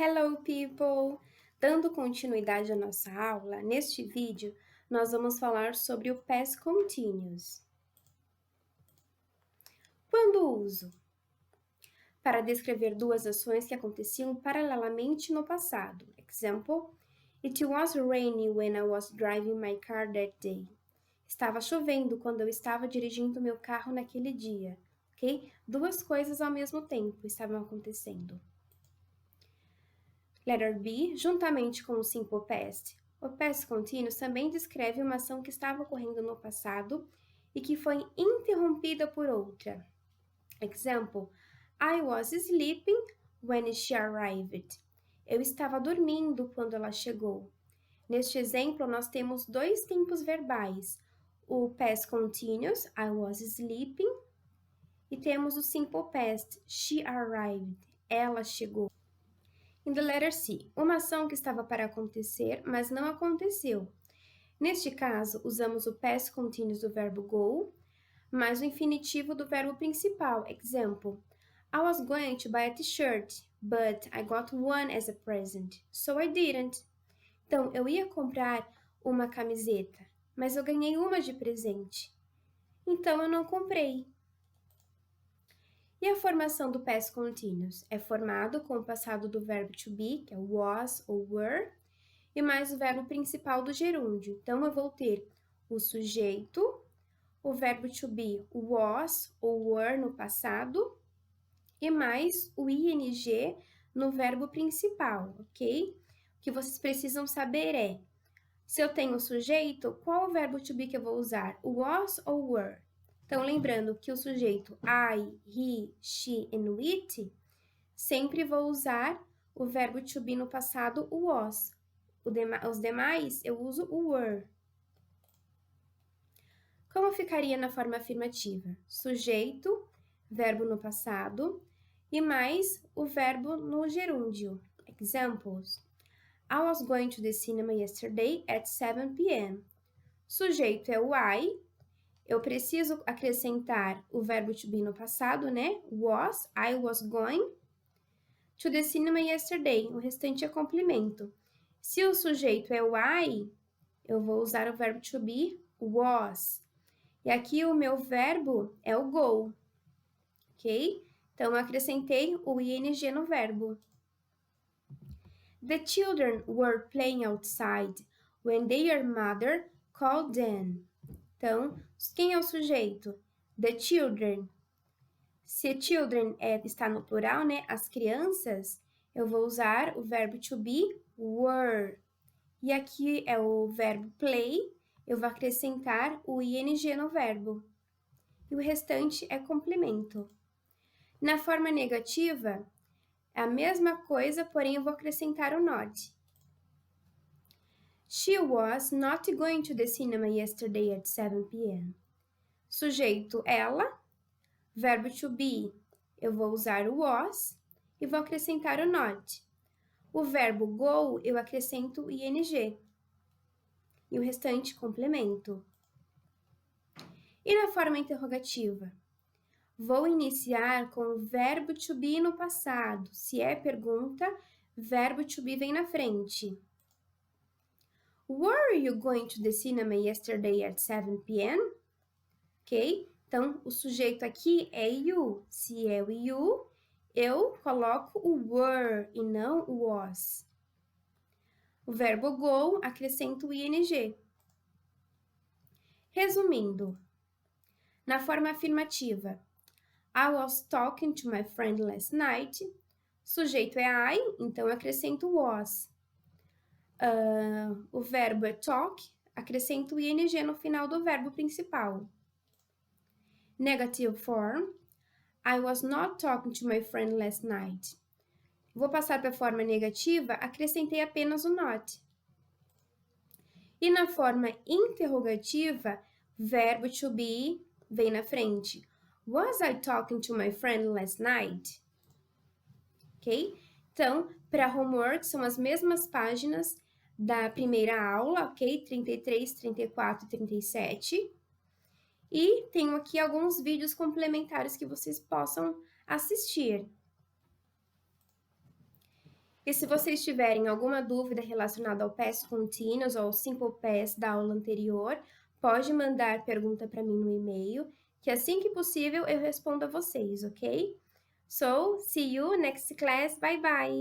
Hello, people! Dando continuidade à nossa aula, neste vídeo nós vamos falar sobre o past continuous. Quando uso? Para descrever duas ações que aconteciam paralelamente no passado. Example: It was rainy when I was driving my car that day. Estava chovendo quando eu estava dirigindo meu carro naquele dia. Ok? Duas coisas ao mesmo tempo estavam acontecendo. Letter B, juntamente com o simple past. O past continuous também descreve uma ação que estava ocorrendo no passado e que foi interrompida por outra. Example: I was sleeping when she arrived. Eu estava dormindo quando ela chegou. Neste exemplo, nós temos dois tempos verbais. O past continuous, I was sleeping, e temos o simple past, she arrived, ela chegou. In the letter C, uma ação que estava para acontecer, mas não aconteceu. Neste caso, usamos o past continuous do verbo go, mais o infinitivo do verbo principal. Example: I was going to buy a t-shirt, but I got one as a present, so I didn't. Então, eu ia comprar uma camiseta, mas eu ganhei uma de presente. Então, eu não comprei. E a formação do past continuous é formado com o passado do verbo to be, que é was ou were, e mais o verbo principal do gerúndio. Então, eu vou ter o sujeito, o verbo to be, was ou were no passado, e mais o ing no verbo principal, ok? O que vocês precisam saber é, se eu tenho o sujeito, qual o verbo to be que eu vou usar? O was ou were? Então, lembrando que o sujeito I, he, she and it, sempre vou usar o verbo to be no passado, o was. Os demais, eu uso o were. Como ficaria na forma afirmativa? Sujeito, verbo no passado, e mais o verbo no gerúndio. Examples: I was going to the cinema yesterday at 7 p.m. Sujeito é o I. Eu preciso acrescentar o verbo to be no passado, né? I was going to the cinema yesterday. O restante é complemento. Se o sujeito é o I, eu vou usar o verbo to be, was. E aqui o meu verbo é o go, ok? Então, eu acrescentei o ing no verbo. The children were playing outside when their mother called them. Então, quem é o sujeito? The children. Se children está no plural, né? As crianças, eu vou usar o verbo to be, were. E aqui é o verbo play, eu vou acrescentar o ing no verbo. E o restante é complemento. Na forma negativa, é a mesma coisa, porém eu vou acrescentar o not. She was not going to the cinema yesterday at 7 p.m. Sujeito, ela. Verbo to be, eu vou usar o was e vou acrescentar o not. O verbo go, eu acrescento o ing. E o restante, complemento. E na forma interrogativa? Vou iniciar com o verbo to be no passado. Se é pergunta, verbo to be vem na frente. Were you going to the cinema yesterday at 7 p.m.? Ok? Então, o sujeito aqui é you. Se é o you, eu coloco o were e não o was. O verbo go, acrescento o ing. Resumindo, na forma afirmativa, I was talking to my friend last night. Sujeito é I, então eu acrescento was. O verbo é talk, acrescento o ing no final do verbo principal. Negative form, I was not talking to my friend last night. Vou passar para a forma negativa, acrescentei apenas o not. E na forma interrogativa, verbo to be vem na frente. Was I talking to my friend last night? Ok? Então, para homework, são as mesmas páginas da primeira aula, ok? 33, 34 e 37. E tenho aqui alguns vídeos complementares que vocês possam assistir. E se vocês tiverem alguma dúvida relacionada ao past continuous ou ao simple past da aula anterior, pode mandar pergunta para mim no e-mail, que assim que possível eu respondo a vocês, ok? So, see you next class. Bye bye!